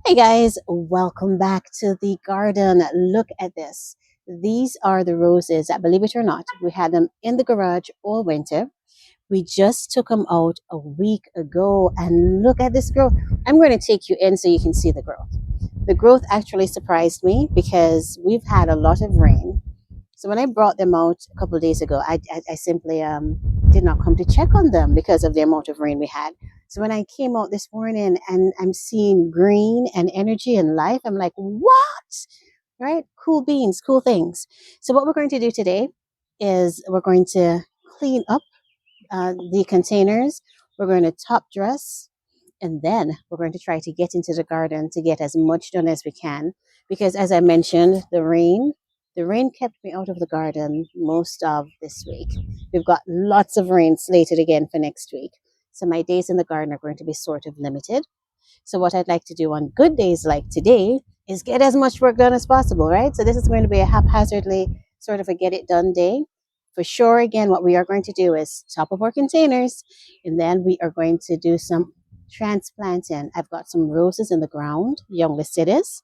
Hey guys, welcome back to the garden. Look at this. These are the roses. Believe it or not, we had them in the garage all winter. We just took them out a week ago and look at this growth. I'm going to take you in so you can see the growth. The growth actually surprised me because we've had a lot of rain. So when I brought them out a couple of days ago, I simply did not come to check on them because of the amount of rain we had. So when I came out this morning and I'm seeing green and energy and life, I'm like, what? Right? Cool beans, cool things. So what we're going to do today is we're going to clean up the containers. We're going to top dress, and then we're going to try to get into the garden to get as much done as we can. Because as I mentioned, the rain kept me out of the garden most of this week. We've got lots of rain slated again for next week. So my days in the garden are going to be sort of limited. So what I'd like to do on good days like today is get as much work done as possible, right? So this is going to be a haphazardly sort of a get it done day. For sure, again, what we are going to do is top up our containers, and then we are going to do some transplanting. I've got some roses in the ground, young Lycidas,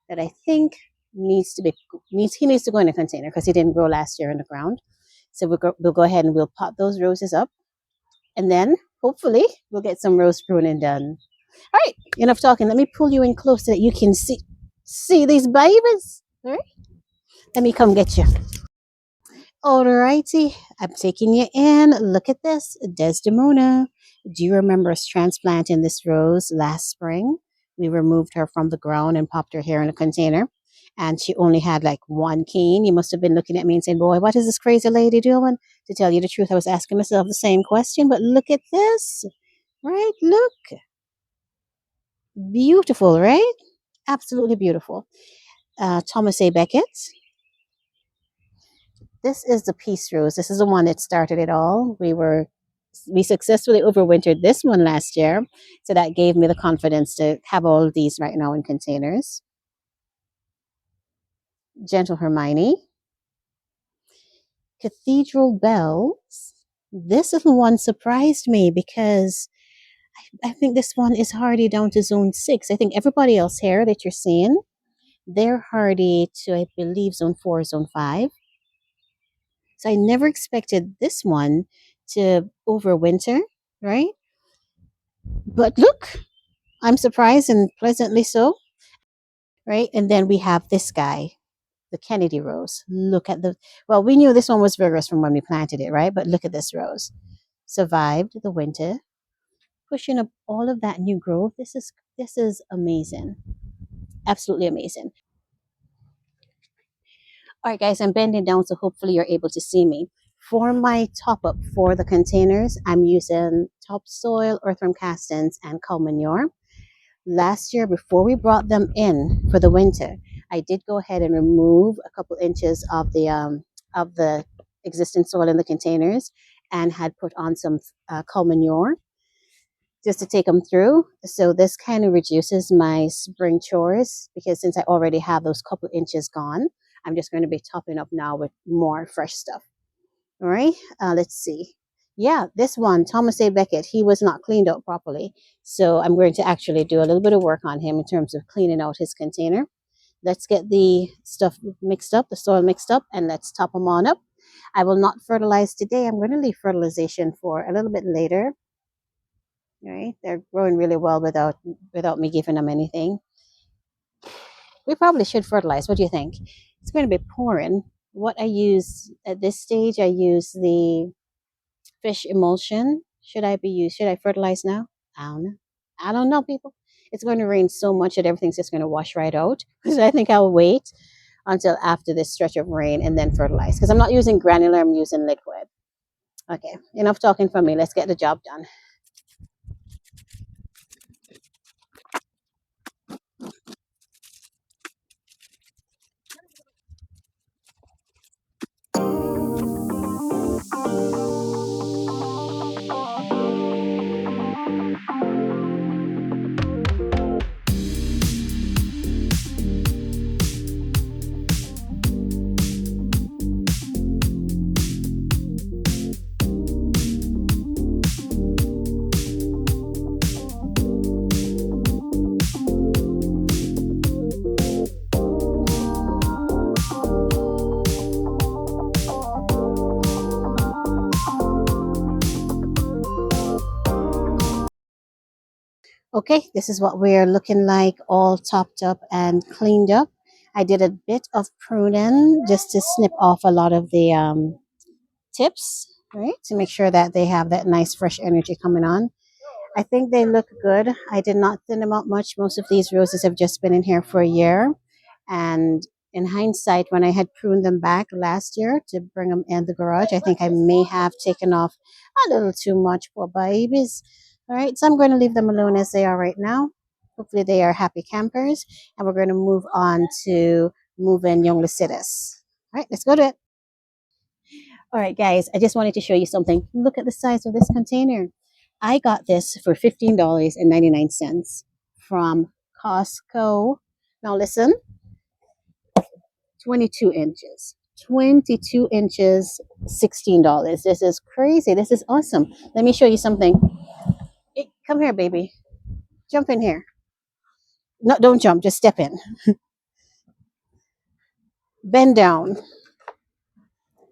that I think he needs to go in a container because he didn't grow last year in the ground. So we'll go ahead and we'll pot those roses up, and then hopefully we'll get some rose pruning done. All right, enough talking. Let me pull you in close so that you can see these babies. All right, let me come get you. All righty, I'm taking you in. Look at this, Desdemona. Do you remember us transplanting this rose last spring? We removed her from the ground and popped her here in a container, and she only had like one cane. You must have been looking at me and saying, "Boy, what is this crazy lady doing?" To tell you the truth, I was asking myself the same question. But look at this, right? Look, beautiful, right? Absolutely beautiful. Thomas A. Beckett. This is the peace rose. This is the one that started it all. We successfully overwintered this one last year, so that gave me the confidence to have all of these right now in containers. Gentle Hermione, Cathedral Bells. This little one surprised me because I think this one is hardy down to zone 6. I think everybody else here that you're seeing, they're hardy to, I believe, zone 4, zone 5. So I never expected this one to overwinter, right? But look, I'm surprised and pleasantly so, right? And then we have this guy, the Kennedy rose. Look at well, we knew this one was vigorous from when we planted it, right? But look at this rose. Survived the winter, pushing up all of that new growth. This is amazing. Absolutely amazing. All right, guys, I'm bending down, so hopefully you're able to see me. For my top up for the containers, I'm using topsoil, earthworm castings, and cow manure. Last year, before we brought them in for the winter, I did go ahead and remove a couple inches of the existing soil in the containers and had put on some cow manure just to take them through. So this kind of reduces my spring chores because since I already have those couple inches gone, I'm just going to be topping up now with more fresh stuff. All right, let's see. Yeah, this one, Thomas A. Beckett, he was not cleaned out properly. So I'm going to actually do a little bit of work on him in terms of cleaning out his container. Let's get the stuff mixed up, the soil mixed up, and let's top them on up. I will not fertilize today. I'm going to leave fertilization for a little bit later. All right, they're growing really well without me giving them anything. We probably should fertilize. What do you think? It's going to be pouring. What I use at this stage, I use the fish emulsion. Should I fertilize now? I don't know. I don't know, people. It's going to rain so much that everything's just going to wash right out. So I think I'll wait until after this stretch of rain and then fertilize. Because I'm not using granular, I'm using liquid. Okay, enough talking from me. Let's get the job done. Okay, this is what we're looking like, all topped up and cleaned up. I did a bit of pruning just to snip off a lot of the tips, right? To make sure that they have that nice fresh energy coming on. I think they look good. I did not thin them out much. Most of these roses have just been in here for a year. And in hindsight, when I had pruned them back last year to bring them in the garage, I think I may have taken off a little too much for babies. All right, so I'm going to leave them alone as they are right now. Hopefully, they are happy campers. And we're going to move on to move in young Lycidas. All right, let's go to it. All right, guys, I just wanted to show you something. Look at the size of this container. I got this for $15.99 from Costco. Now, listen, 22 inches. 22 inches, $16. This is crazy. This is awesome. Let me show you something. Come here, baby. Jump in here. No, don't jump. Just step in. Bend down.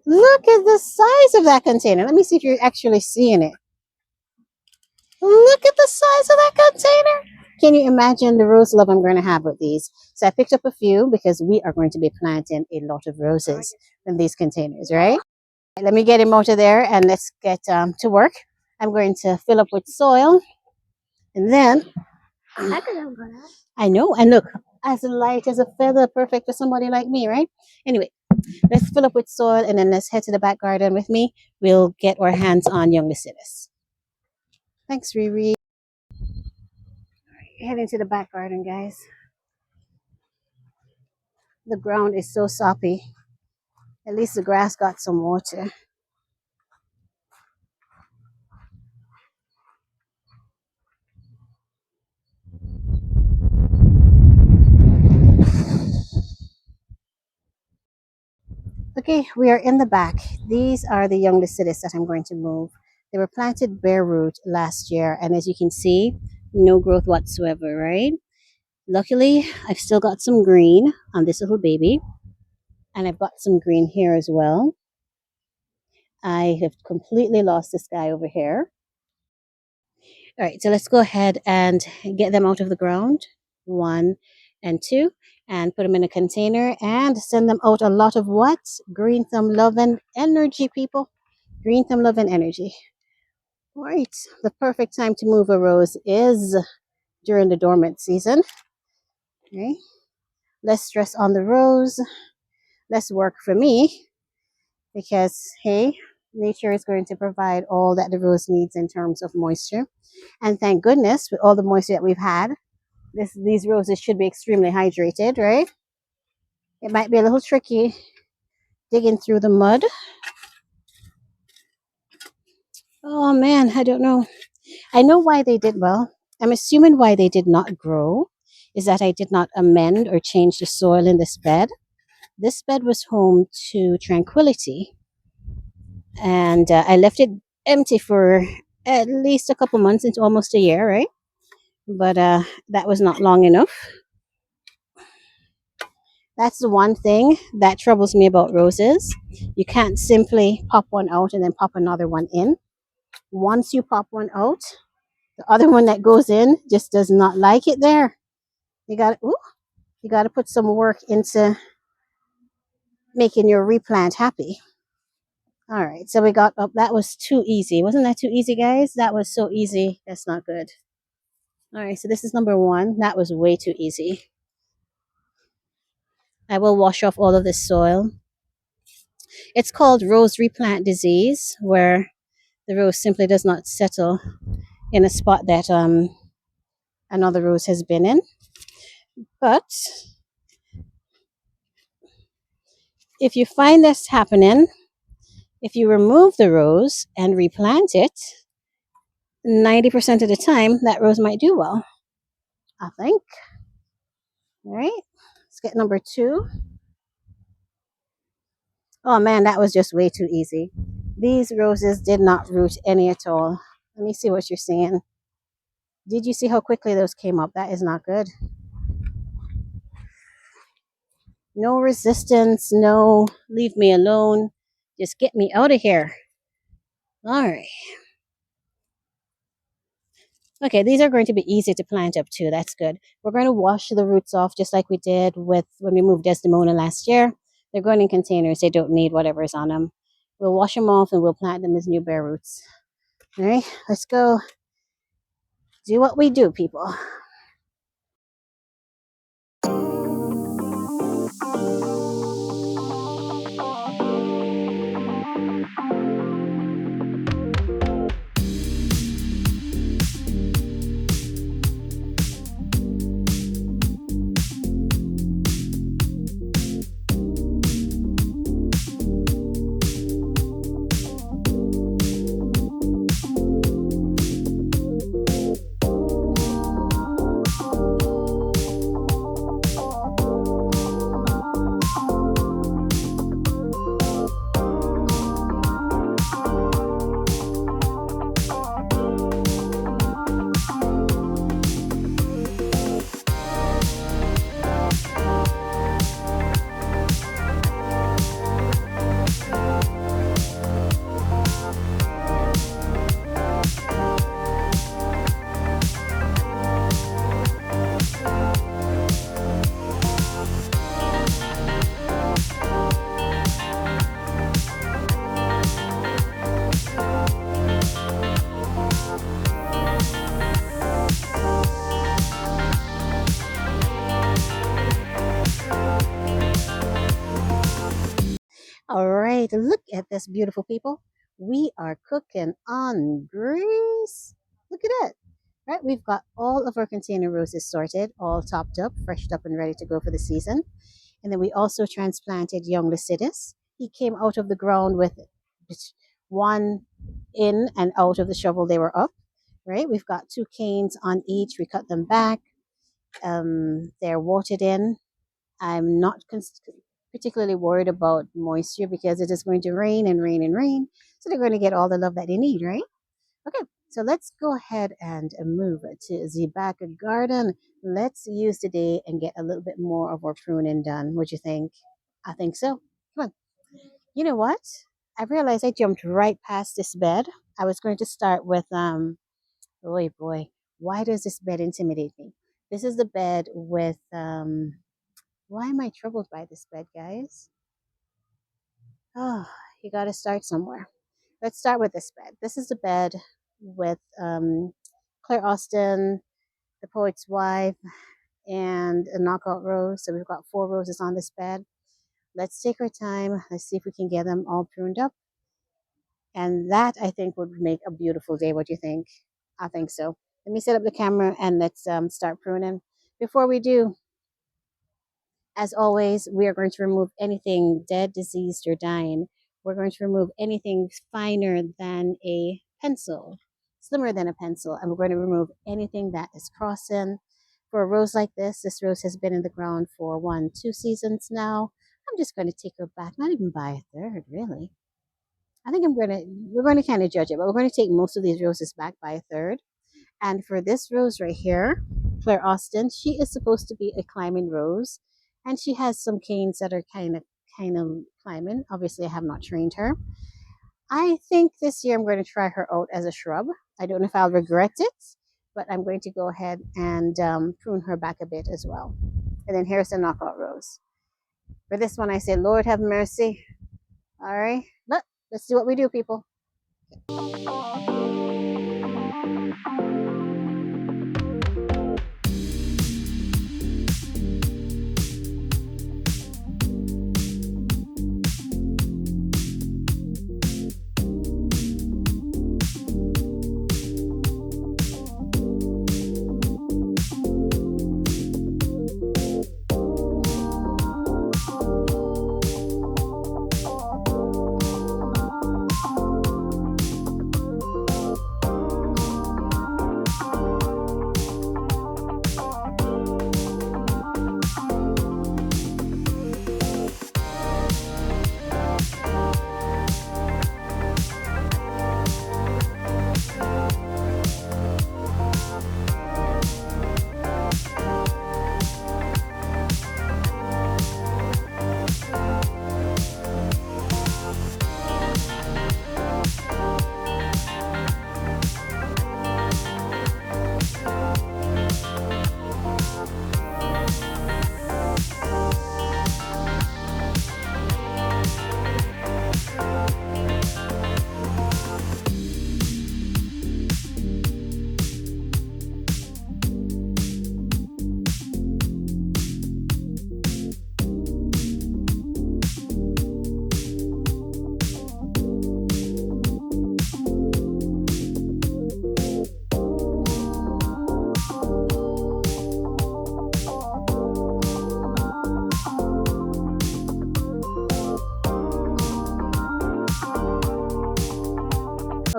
Look at the size of that container. Let me see if you're actually seeing it. Look at the size of that container. Can you imagine the rose love I'm going to have with these? So I picked up a few because we are going to be planting a lot of roses in these containers, right? Let me get him out of there and let's get to work. I'm going to fill up with soil and then I know, and look, as light as a feather, perfect for somebody like me, right? Anyway, let's fill up with soil and then let's head to the back garden with me. We'll get our hands on young Lycidas. Thanks, Riri. Heading to the back garden, guys. The ground is so soppy. At least the grass got some water. Okay, we are in the back. These are the young Lycidas that I'm going to move. They were planted bare root last year, and as you can see, no growth whatsoever, right? Luckily, I've still got some green on this little baby, and I've got some green here as well. I have completely lost this guy over here. All right, so let's go ahead and get them out of the ground. One and two, and put them in a container and send them out a lot of what? Green thumb love and energy, people. Green thumb love and energy. All right, the perfect time to move a rose is during the dormant season. Okay, less stress on the rose, less work for me because, hey, nature is going to provide all that the rose needs in terms of moisture. And thank goodness, with all the moisture that we've had, these roses should be extremely hydrated, right? It might be a little tricky digging through the mud. Oh man, I don't know. I know why they did well. I'm assuming why they did not grow is that I did not amend or change the soil in this bed. This bed was home to Tranquility, and I left it empty for at least a couple months into almost a year, right? But that was not long enough. That's the one thing that troubles me about roses. You can't simply pop one out and then pop another one in. Once you pop one out, the other one that goes in just does not like it there. You got to put some work into making your replant happy. All right, so we got up. That was too easy. Wasn't that too easy, guys? That was so easy. That's not good. All right, so this is number one. That was way too easy. I will wash off all of this soil. It's called rose replant disease, where the rose simply does not settle in a spot that another rose has been in. But if you find this happening, if you remove the rose and replant it, 90% of the time that rose might do well, I think. All right, let's get number two. Oh man, that was just way too easy. These roses did not root any at all. Let me see what you're seeing. Did you see how quickly those came up? That is not good. No resistance, no leave me alone. Just get me out of here. All right. Okay, these are going to be easy to plant up too. That's good. We're going to wash the roots off just like we did with when we moved Desdemona last year. They're going in containers. They don't need whatever is on them. We'll wash them off and we'll plant them as new bare roots. All right, let's go do what we do, people. All right, look at this, beautiful people. We are cooking on grease. Look at it. Right, we've got all of our container roses sorted, all topped up, freshed up, and ready to go for the season. And then we also transplanted young Lycidas. He came out of the ground with one in and out of the shovel. They were up. Right, we've got two canes on each. We cut them back. They're watered in. I'm not particularly worried about moisture because it is going to rain and rain and rain. So they're going to get all the love that they need, right? Okay, so let's go ahead and move to the back garden. Let's use today and get a little bit more of our pruning done. What do you think? I think so. Come on. You know what? I realized I jumped right past this bed. I was going to start with oh boy, why does this bed intimidate me? This is the bed with why am I troubled by this bed, guys? Oh, you got to start somewhere. Let's start with this bed. This is the bed with Claire Austin, the poet's wife, and a knockout rose. So we've got 4 roses on this bed. Let's take our time. Let's see if we can get them all pruned up. And that, I think, would make a beautiful day. What do you think? I think so. Let me set up the camera and let's start pruning. Before we do, as always, we are going to remove anything dead, diseased, or dying. We're going to remove anything finer than a pencil, slimmer than a pencil, and we're going to remove anything that is crossing. For a rose like this rose has been in the ground for 2 seasons now. I'm just going to take her back, not even by a third, really. I think we're going to kind of judge it, but we're going to take most of these roses back by a third. And for this rose right here, Claire Austin, she is supposed to be a climbing rose, and she has some canes that are kind of climbing. Obviously, I have not trained her. I think this year I'm going to try her out as a shrub. I don't know if I'll regret it, but I'm going to go ahead and prune her back a bit as well. And then here's the knockout rose. For this one, I say, Lord have mercy. All right, let's do what we do, people.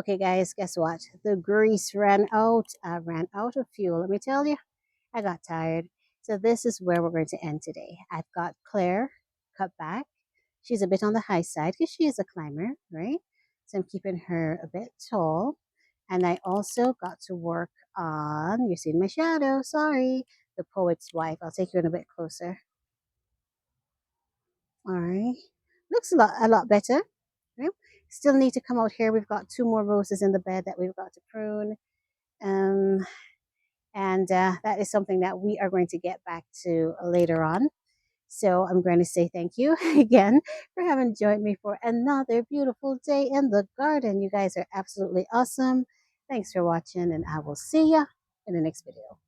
Okay, guys, guess what? The grease ran out. I ran out of fuel. Let me tell you, I got tired. So this is where we're going to end today. I've got Claire cut back. She's a bit on the high side because she is a climber, right? So I'm keeping her a bit tall. And I also got to work on, you're seeing my shadow, sorry, the poet's wife. I'll take you in a bit closer. All right. Looks a lot better. Right? Still need to come out here. We've got two more roses in the bed that we've got to prune. Um, and that is something that we are going to get back to later on. So I'm going to say thank you again for having joined me for another beautiful day in the garden. You guys are absolutely awesome. Thanks for watching, and I will see ya in the next video.